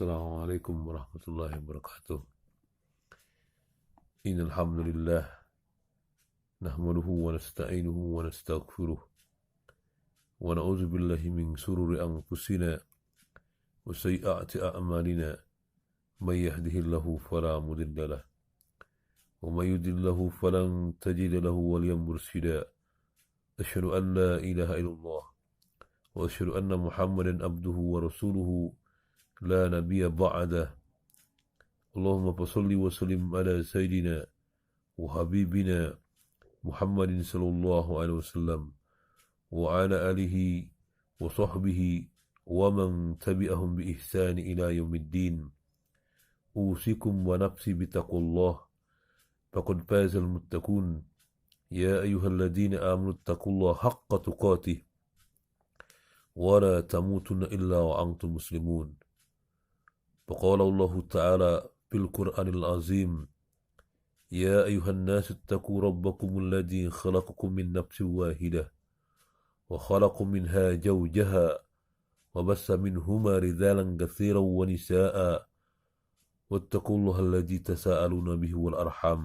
Assalamualaikum warahmatullahi wabarakatuh. Innal hamdalillah nahmaduhu wa nasta'inuhu wa nastaghfiruh wa na'udzu billahi min shururi anfusina wa sayyiati a'malina may yahdihillahu fala mudilla lahu wa may yudlilhu falan tajida lahu waliyyan mursyida. Asyhadu an la ilaha illallah wa asyhadu anna Muhammadan abduhu wa rasuluhu la nabiyya ba'dah. Allahumma salli wa sallim ala sayyidina wa habibina Muhammadin sallallahu alaihi wasallam wa ala alihi wa sahbihi wa man tabi'ahum bi ihsani ila yaumiddin. Usikum wa nafsi bitaqullah faqad fazal muttaqun. Ya ayyuhalladzina amanu taqullaha haqqa tuqatih wa la tamutunna illa wa antum muslimun. فقال الله تعالى في القرآن العظيم: يا أيها الناس اتقوا ربكم الذي خلقكم من نفس واحدة وخلق منها زوجها وبث منهما رجالا كثيرا ونساء واتقوا الله الذي تساءلون به والأرحام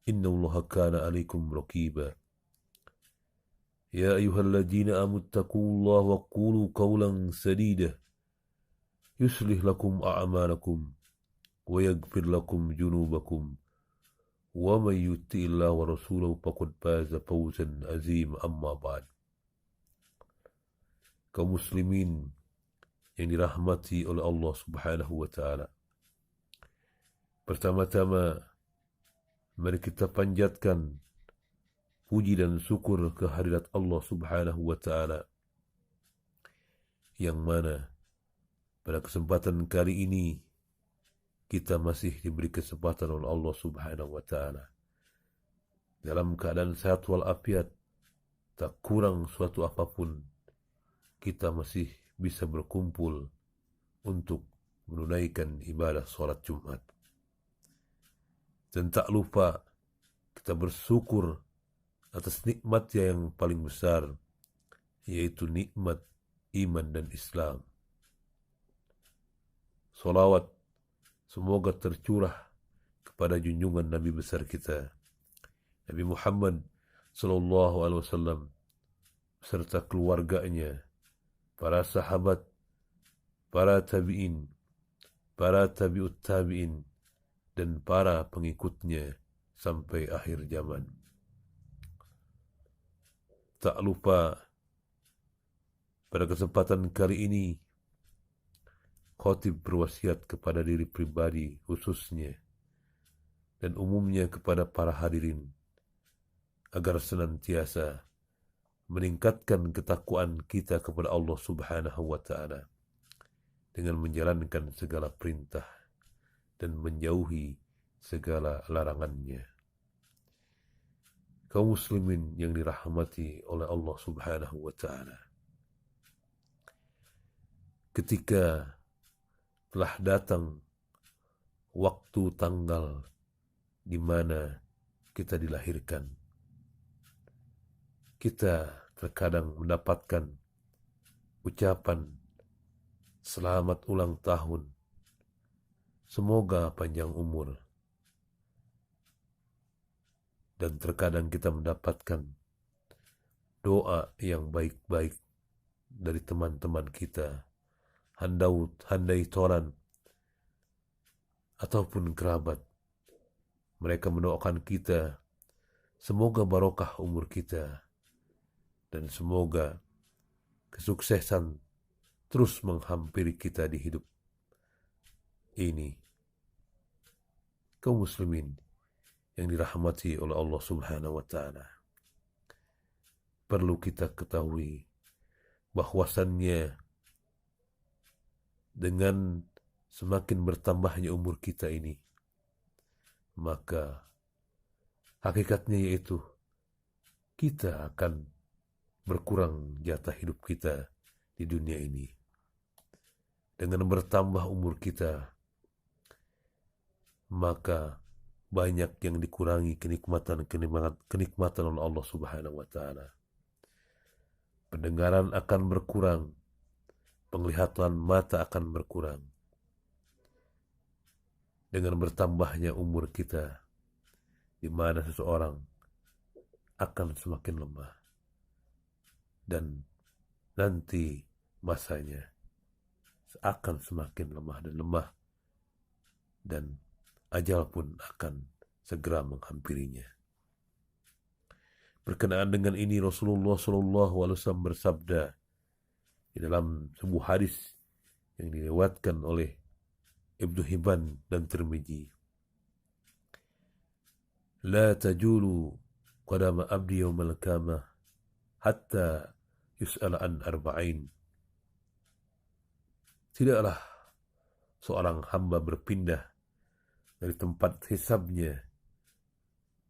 إن الله كان عليكم رقيبا. يا أيها الذين آمنوا اتقوا الله وقولوا قولا سديدا يصلح لكم أعمالكم ويغفر لكم ذنوبكم ومن يطع الله ورسوله فقد فاز فوزا عظيما. أما بعد. Kaum muslimin yang dirahmati oleh Allah Subhanahu wa taala. Pertama-tama mari kita panjatkan puji dan syukur kehadirat Allah Subhanahu wa taala, yang mana pada kesempatan kali ini kita masih diberi kesempatan oleh Allah Subhanahu wa taala dalam keadaan sehat walafiat, tak kurang suatu apapun, kita masih bisa berkumpul untuk menunaikan ibadah salat Jumat. Dan tak lupa kita bersyukur atas nikmat yang paling besar, yaitu nikmat iman dan Islam. Salawat semoga tercurah kepada junjungan Nabi besar kita, Nabi Muhammad sallallahu alaihi wasallam, serta keluarganya, para sahabat, para tabi'in, para tabi'ut tabi'in, dan para pengikutnya sampai akhir zaman. Tak lupa pada kesempatan kali ini khatib berwasiat kepada diri pribadi khususnya dan umumnya kepada para hadirin agar senantiasa meningkatkan ketakwaan kita kepada Allah Subhanahu wa taala dengan menjalankan segala perintah dan menjauhi segala larangannya. Kaum muslimin yang dirahmati oleh Allah Subhanahu wa taala, ketika telah datang waktu tanggal di mana kita dilahirkan, kita terkadang mendapatkan ucapan selamat ulang tahun, semoga panjang umur, dan terkadang kita mendapatkan doa yang baik-baik dari teman-teman kita, handai tolan ataupun kerabat. Mereka mendoakan kita semoga barokah umur kita dan semoga kesuksesan terus menghampiri kita di hidup ini. Kaum muslimin yang dirahmati oleh Allah Subhanahu wa taala, perlu kita ketahui bahwasannya dengan semakin bertambahnya umur kita ini, maka hakikatnya yaitu kita akan berkurang jatah hidup kita di dunia ini. Dengan bertambah umur kita, maka banyak yang dikurangi kenikmatan oleh Allah Subhanahu wa taala. Pendengaran akan berkurang, penglihatan mata akan berkurang, dengan bertambahnya umur kita, di mana seseorang akan semakin lemah, dan nanti masanya akan semakin lemah dan lemah, dan ajal pun akan segera menghampirinya. Berkenaan dengan ini Rasulullah SAW bersabda di dalam sebuah hadis yang dilewatkan oleh Ibnu Hibban dan Tirmidzi, la tajulu qadama abdi yawmal qiyamah hatta yus'ala an arba'in. Tidaklah seorang hamba berpindah dari tempat hisabnya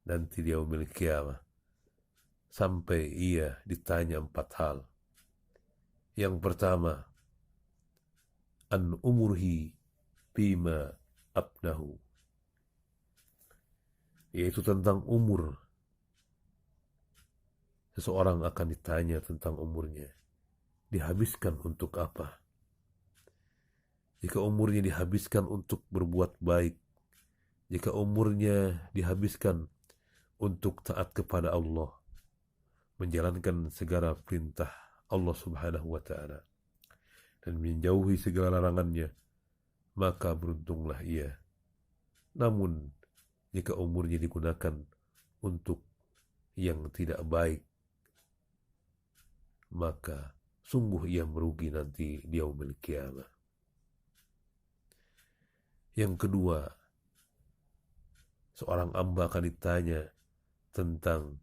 nanti di yaumil qiyamah sampai ia ditanya 4 hal. Yang pertama, an umurhi bima abnahu, yaitu tentang umur. Seseorang akan ditanya tentang umurnya, dihabiskan untuk apa? Jika umurnya dihabiskan untuk berbuat baik, jika umurnya dihabiskan untuk taat kepada Allah, menjalankan segala perintah Allah Subhanahu wa Ta'ala, dan menjauhi segala larangannya, maka beruntunglah ia. Namun, jika umurnya digunakan untuk yang tidak baik, maka sungguh ia merugi nanti di yaumil qiyamah. Yang kedua, seorang hamba akan ditanya tentang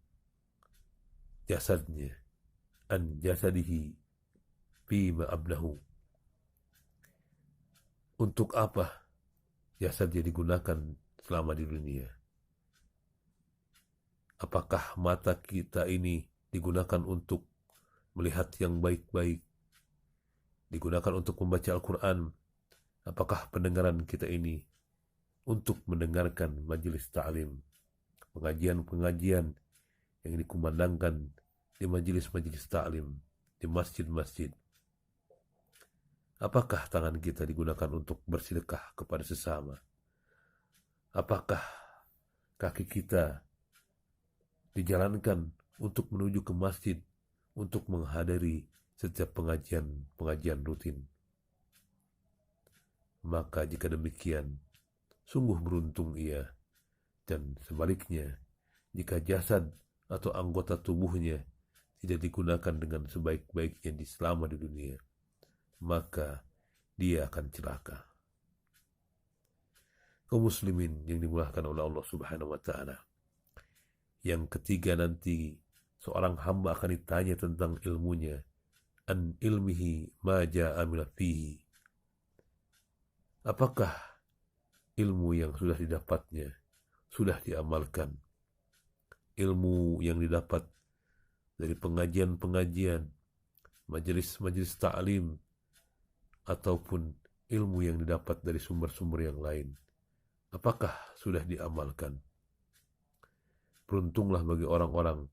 jasadnya, an jasadihi bima abnahu. Untuk apa jasadnya digunakan selama di dunia? Apakah mata kita ini digunakan untuk melihat yang baik-baik, digunakan untuk membaca Al-Quran? Apakah pendengaran kita ini untuk mendengarkan majelis ta'lim, pengajian-pengajian yang dikumandangkan di majelis-majelis ta'lim, di masjid-masjid? Apakah tangan kita digunakan untuk bersedekah kepada sesama? Apakah kaki kita dijalankan untuk menuju ke masjid, untuk menghadiri setiap pengajian rutin? Maka jika demikian, sungguh beruntung ia. Dan sebaliknya, jika jasad atau anggota tubuhnya tidak digunakan dengan sebaik-baiknya selama di dunia, maka dia akan celaka. Kaum muslimin yang dimuliakan oleh Allah Subhanahu wa Ta'ala, yang ketiga nanti seorang hamba akan ditanya tentang ilmunya, an ilmihi ma ja'a min fihi. Apakah ilmu yang sudah didapatnya sudah diamalkan? Ilmu yang didapat dari pengajian-pengajian, majelis-majelis ta'lim, ataupun ilmu yang didapat dari sumber-sumber yang lain, apakah sudah diamalkan? Beruntunglah bagi orang-orang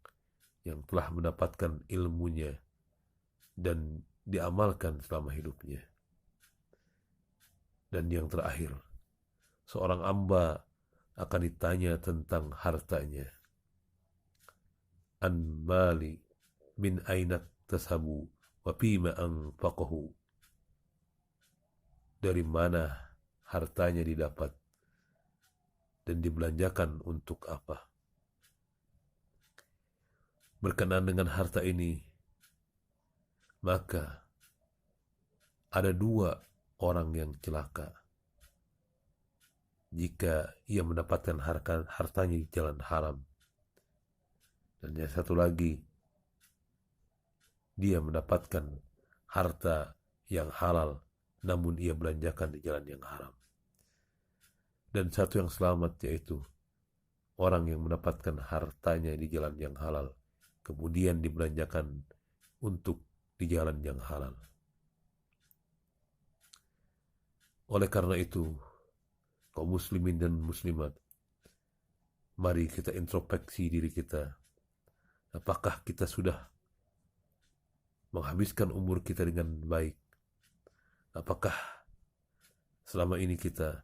yang telah mendapatkan ilmunya dan diamalkan selama hidupnya. Dan yang terakhir, seorang hamba akan ditanya tentang hartanya. An mali min aina tasabu wa fima anfaqahu. Dari mana hartanya didapat dan dibelanjakan untuk apa? Berkenaan dengan harta ini, maka ada 2 orang yang celaka jika ia mendapatkan hartanya di jalan haram, dan yang satu lagi, dia mendapatkan harta yang halal namun ia belanjakan di jalan yang haram. Dan satu yang selamat, yaitu orang yang mendapatkan hartanya di jalan yang halal kemudian dibelanjakan untuk di jalan yang halal. Oleh karena itu, kaum muslimin dan muslimat, mari kita introspeksi diri kita. Apakah kita sudah menghabiskan umur kita dengan baik? Apakah selama ini kita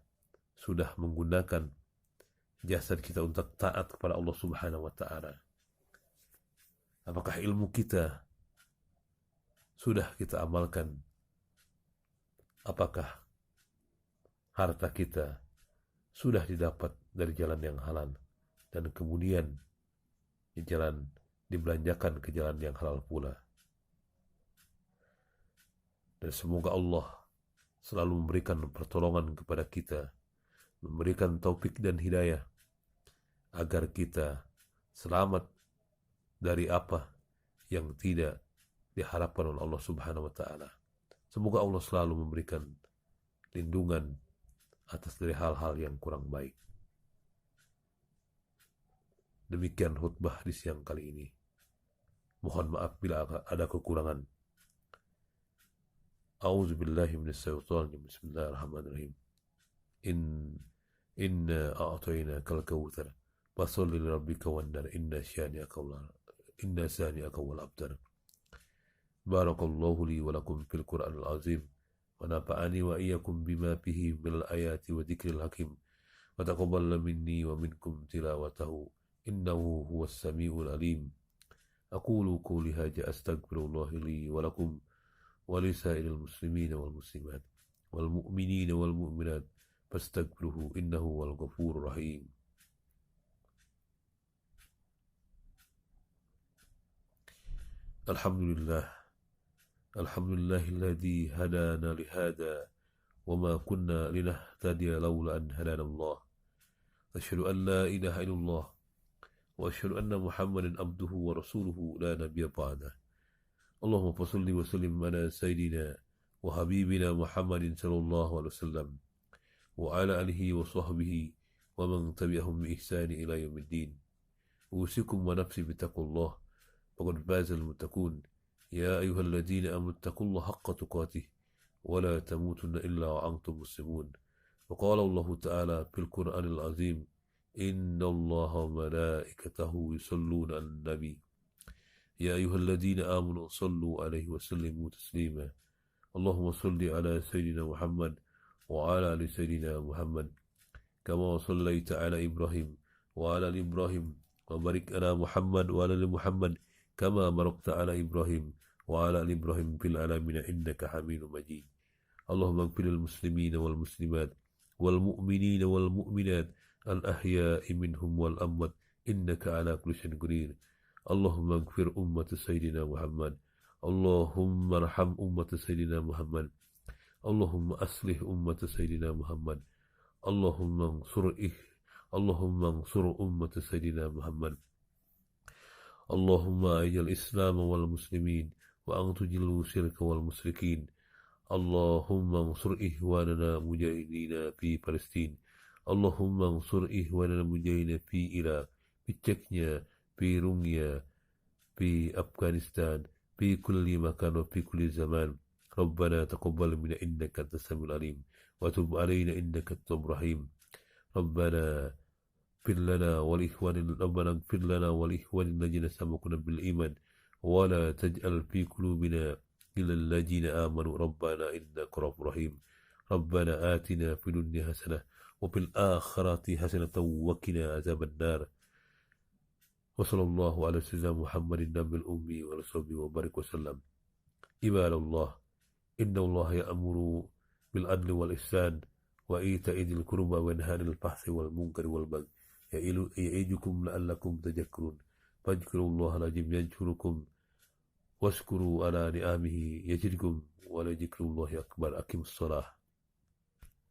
sudah menggunakan jasad kita untuk taat kepada Allah Subhanahu wa Ta'ala? Apakah ilmu kita sudah kita amalkan? Apakah harta kita sudah didapat dari jalan yang halal dan kemudian dibelanjakan ke jalan yang halal pula? Dan semoga Allah selalu memberikan pertolongan kepada kita, memberikan taufik dan hidayah agar kita selamat dari apa yang tidak diharapkan oleh Allah Subhanahu wa Ta'ala. Semoga Allah selalu memberikan lindungan atas dari hal-hal yang kurang baik. Demikian khutbah di siang kali ini. Mohon maaf bila ada kekurangan. A'udzu billahi minasyaitonir rajim. Bismillahirrahmanirrahim. Inna a'tainakal kautsar fasholli lirabbika wanhar inna shani'aka wal abtar. Barakallahu li wa lakum fil Qur'anil azim wa nafa'ani wa iyyakum bima fihi minal ayati wa dzikril hakim wa taqabbal minni wa minkum tilawatahu innahu huwas samiul alim. Aqulu qawli hadza astaghfirullah li wa lakum wa lisairil muslimina wal muslimat wal mu'minina wal mu'minat fastaghfiruhu innahu wal ghafurur rahim. Alhamdulillah, alhamdulillahilladzi hadana lihada wa ma kunna linahtadiya laula an hadana Allah. Asyhadu an la ilaha illallah wa asyhadu anna Muhammadan abduhu wa rasuluhu la nabiyya ba'dah. Allahumma shalli wa sallim ala sayyidina wa habibina Muhammadin sallallahu alaihi wasallam wa ala alihi wa sahbihi wa man tabi'ahum bi ihsani ila yaumiddin. Usikum wa nafsi bitaqullah faqad fazal muttaqun. Ya ayyuhalladzina amanu taqullaha haqqa tuqatih wa la tamutunna illa wa antum muslimun. Wa qala Allah ta'ala fil Qur'anil azim, innallaha wa malaikatahu yusalluna 'alan nabi. Ya ayyuhalladzina amanu sallu 'alaihi wa sallimu taslima. Allahumma salli 'ala sayyidina Muhammad wa 'ala ali sayyidina Muhammad kama sallaita 'ala Ibrahim wa 'ala ali Ibrahim wa barik 'ala Muhammad wa 'ala ali Muhammad kama barakta 'ala Ibrahim wa 'ala ali Ibrahim fil 'alamin innaka Hamidum Majid. Allahumma ighfir lil muslimina wal muslimat wal mu'minina wal mu'minat al ahya'i minhum wal amwat innaka 'ala kulli syai'in qadir. Allahumma ighfir ummat sayyidina Muhammad. Allahumma arham ummat sayyidina Muhammad. Allahumma aslih ummat sayyidina Muhammad. Allahumma ansur ummat sayyidina Muhammad. Allahumma ajal Islam wal muslimin wa antujillu syirka wal musyrikin. Allahumma ansur ihwanana mujahidina fi Palestin. Allahumma ansur ihwanana mujahidina fi Iraq, fi Chechnya, fi Rumia, fi Afghanistan, fi kulli makan wa fi kulli zaman. Rabbana taqabbal minna innaka antas samiul alim wa tub alaina innaka at-tawwabur rahim. Rabbana اغفر لنا ولإخواننا الذين سبقونا بالإيمان ولا تجعل في قلوبنا إلا الذين آمنوا ربنا إنك رؤوف رحيم. ربنا آتنا في الدنيا حسنة وفي الآخرة حسنة وقنا عذاب النار. وصلى الله على سيدنا محمد النبي الأمي ورسوله وبارك وسلم. عباد الله، إن الله يأمر بالعدل والإحسان وإيتاء ذي القربى وينهى عن الفحش والمنكر والبغي يعظكم لعلكم تذكرون. فاذكروا الله العظيم يذكركم واشكروا على نعمه يزدكم ولذكر الله أكبر. أقم الصلاة.